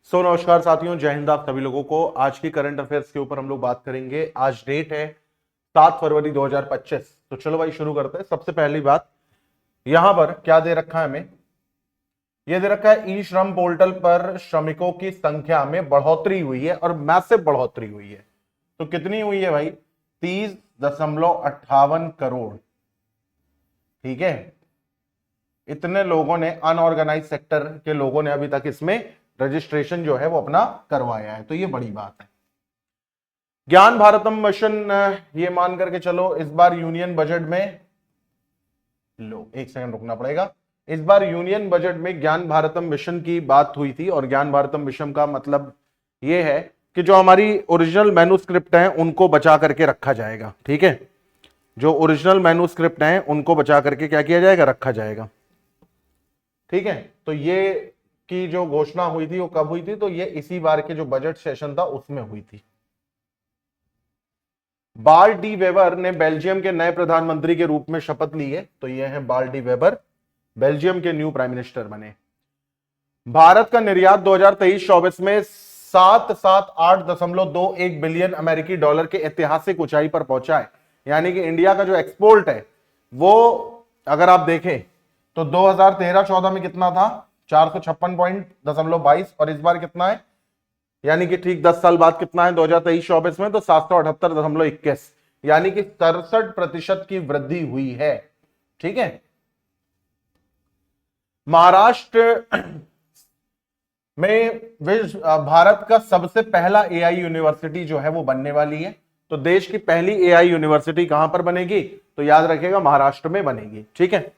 सो नमस्कार साथियों, जय हिंद आप सभी लोगों को। आज की करंट अफेयर्स के ऊपर हम लोग बात करेंगे। आज डेट है 7 फरवरी 2025। तो चलो भाई शुरू करते हैं। सबसे पहली बात, यहां पर क्या दे रखा है हमें? यह दे रखा है ई श्रम पोर्टल पर श्रमिकों की संख्या में बढ़ोतरी हुई है और मैसिव बढ़ोतरी हुई है। तो कितनी हुई है भाई? 30.58 करोड़। ठीक है, इतने लोगों ने, अनऑर्गेनाइज सेक्टर के लोगों ने अभी तक इसमें रजिस्ट्रेशन जो है वो अपना करवाया है। तो ये बड़ी बात है। ज्ञान भारतम मिशन, ये मान करके चलो इस बार यूनियन बजट में, लो एक सेकंड रुकना पड़ेगा। इस बार यूनियन बजट में ज्ञान भारतम मिशन की बात हुई थी और ज्ञान भारतम मिशन का मतलब ये है कि जो हमारी ओरिजिनल मैन्युस्क्रिप्ट है उनको बचा करके रखा जाएगा। ठीक है, जो ओरिजिनल मैन्युस्क्रिप्ट है उनको बचा करके क्या किया जाएगा? रखा जाएगा। ठीक है, तो ये की जो घोषणा हुई थी वो कब हुई थी? तो ये इसी बार के जो बजट सेशन था उसमें हुई थी। बार्ट डी वेबर ने बेल्जियम के नए प्रधानमंत्री के रूप में शपथ ली है। तो ये है बार्ट डी वेबर, बेल्जियम के न्यू प्राइम मिनिस्टर बने। भारत का निर्यात 2023-24 में 778.21 बिलियन अमेरिकी डॉलर के ऐतिहासिक ऊंचाई पर पहुंचा है। यानी कि इंडिया का जो एक्सपोर्ट है वो अगर आप देखें तो 2013-14 में कितना था? 456.22 और इस बार कितना है? यानी कि ठीक 10 साल बाद कितना है 2023-24 में? तो 778.21, यानी कि 63% की वृद्धि हुई है। ठीक है, महाराष्ट्र में भारत का सबसे पहला एआई यूनिवर्सिटी जो है वो बनने वाली है। तो देश की पहली एआई यूनिवर्सिटी कहां पर बनेगी? तो याद रखिएगा महाराष्ट्र में बनेगी। ठीक है,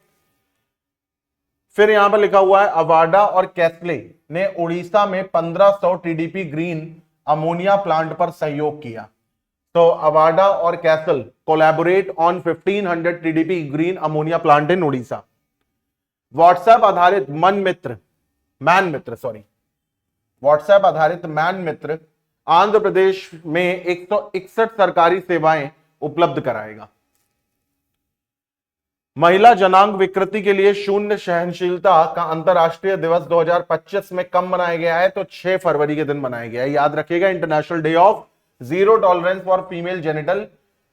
फिर यहां पर लिखा हुआ है अवाडा और कैसले ने उड़ीसा में 1500 टीडीपी ग्रीन अमोनिया प्लांट पर सहयोग किया। तो अवाडा और castle collaborate on 1500 TDP green ammonia plant in Orissa. WhatsApp आधारित व्हाट्सएप आधारित मैन मित्र आंध्र प्रदेश में 161 सरकारी सेवाएं उपलब्ध कराएगा। महिला जनांग विकृति के लिए शून्य सहनशीलता का अंतरराष्ट्रीय दिवस 2025 में कब मनाया गया है? तो 6 फरवरी के दिन मनाया गया है। याद रखिएगा, international day of zero tolerance for female genital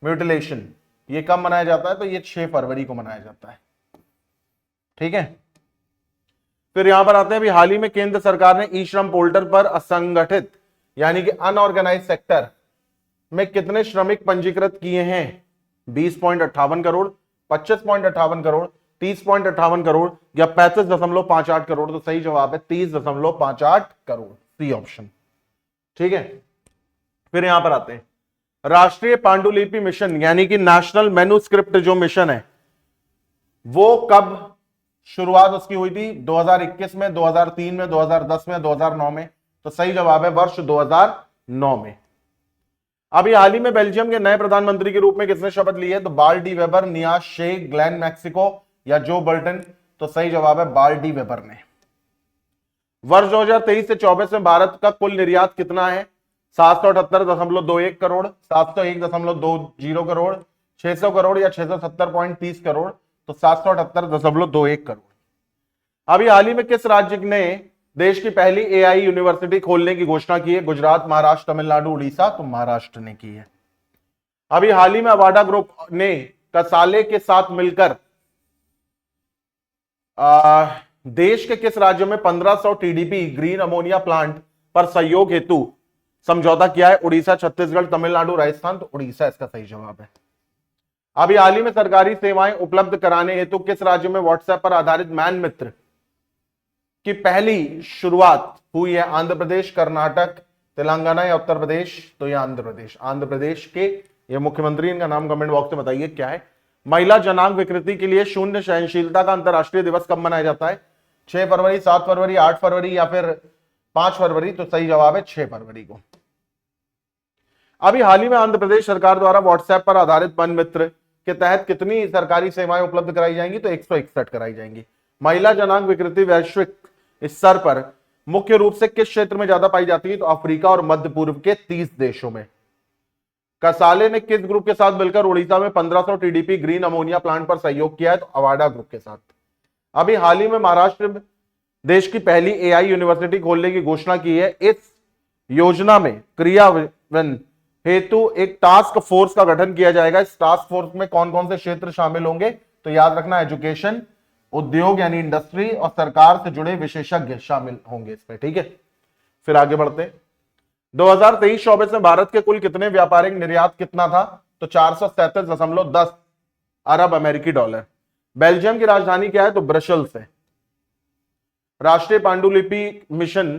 mutilation. ये कब मनाया जाता है? तो ये 6 फरवरी को मनाया जाता है। ठीक है, फिर यहां पर आते हैं। अभी हाल ही में केंद्र सरकार ने ई श्रम पोर्टल पर असंगठित यानी कि अनऑर्गेनाइज सेक्टर में कितने श्रमिक पंजीकृत किए हैं? 20.58 करोड़, 25.58 करोड़, 30.58 करोड़ या 35.58 करोड़? तो सही जवाब है 30.58 करोड़, सी ऑप्शन। ठीक है, फिर यहां पर आते हैं। राष्ट्रीय पांडुलिपि मिशन यानी कि नेशनल मैन्युस्क्रिप्ट जो मिशन है वो कब शुरुआत उसकी हुई थी? 2021 में, 2003 में, 2010 में, 2009 में? तो सही जवाब है वर्ष 2009 में। अभी हाल ही में बेल्जियम के नए प्रधानमंत्री के रूप में किसने शपथ ली है? तो बार्ट डी वेबर, नियाज शेख, ग्लेन मैक्सिको या जो बर्टन? तो सही जवाब है बार्ट डी वेबर ने। वर्ष 2023 से 24 में भारत का कुल निर्यात कितना है? 778.21 करोड़, 701.20 करोड़, 600 करोड़ या 670.30 करोड़? तो 778.21 करोड़। अभी हाल ही में किस राज्य ने देश की पहली एआई यूनिवर्सिटी खोलने की घोषणा की है? गुजरात, महाराष्ट्र, तमिलनाडु, उड़ीसा? तो महाराष्ट्र ने की है। अभी हाल ही में अवाडा ग्रुप ने कसाले के साथ मिलकर देश के किस राज्य में 1500 टीडीपी ग्रीन अमोनिया प्लांट पर सहयोग हेतु समझौता किया है? उड़ीसा, छत्तीसगढ़, तमिलनाडु, राजस्थान? तो उड़ीसा इसका सही जवाब है। अभी हाल ही में सरकारी सेवाएं उपलब्ध कराने हेतु किस राज्य में व्हाट्सएप पर आधारित मैन मित्र की पहली शुरुआत हुई है? आंध्र प्रदेश, कर्नाटक, तेलंगाना या उत्तर प्रदेश? तो ये आंध्र प्रदेश। आंध्र प्रदेश के ये मुख्यमंत्री, इनका नाम कमेंट बॉक्स में बताइए क्या है। महिला जनांग विकृति के लिए शून्य सहनशीलता का अंतरराष्ट्रीय दिवस कब मनाया जाता है? 6 फरवरी, 7 फरवरी, 8 फरवरी या फिर 5 फरवरी? तो सही जवाब है 6 फरवरी को। अभी हाल ही में आंध्र प्रदेश सरकार द्वारा व्हाट्सएप पर आधारित मन मित्र के तहत कितनी सरकारी सेवाएं उपलब्ध कराई जाएंगी? तो 161 कराई जाएंगी। महिला जनांग विकृति वैश्विक स्तर पर मुख्य रूप से किस क्षेत्र में ज्यादा पाई जाती है? तो अफ्रीका और मध्य पूर्व के 30 देशों में। कसाले ने किस ग्रुप के साथ मिलकर उड़ीसा में 1500 टीडीपी ग्रीन अमोनिया प्लांट पर सहयोग किया है? तो अवाडा ग्रुप के साथ। अभी हाल ही में महाराष्ट्र देश की पहली एआई यूनिवर्सिटी खोलने की घोषणा की है। इस योजना में क्रियान्वयन हेतु एक टास्क फोर्स का गठन किया जाएगा। इस टास्क फोर्स में कौन कौन से क्षेत्र शामिल होंगे, तो याद रखना एजुकेशन, उद्योग यानी इंडस्ट्री और सरकार से जुड़े विशेषज्ञ शामिल होंगे इसमें, ठीक है। फिर आगे बढ़ते हैं। 2023-24 में भारत के कुल कितने व्यापारिक निर्यात कितना था, तो 437.10 अरब अमेरिकी डॉलर। बेल्जियम की राजधानी क्या है, तो ब्रसेल्स है। राष्ट्रीय पांडुलिपि मिशन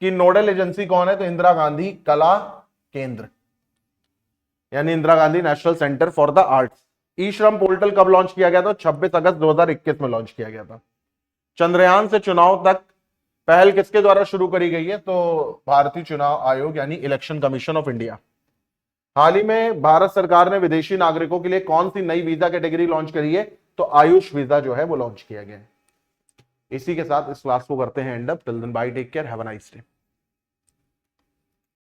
की नोडल एजेंसी कौन है, तो इंदिरा गांधी कला केंद्र यानी Indira Gandhi national centre for the arts. E Shram portal कब लॉन्च किया गया था, 26 अगस्त 2021 में लॉन्च किया गया था। चंद्रयान से चुनाव तक पहल किसके द्वारा शुरू करी गई है, तो भारतीय चुनाव आयोग यानी इलेक्शन कमीशन ऑफ इंडिया। हाल ही में भारत सरकार ने विदेशी नागरिकों के लिए कौन सी नई वीजा कैटेगरी लॉन्च करी है, तो आयुष वीजा जो है वो लॉन्च किया गया है। इसी के साथ इस क्लास को करते हैं end up. Till then bye, take care, have a nice day.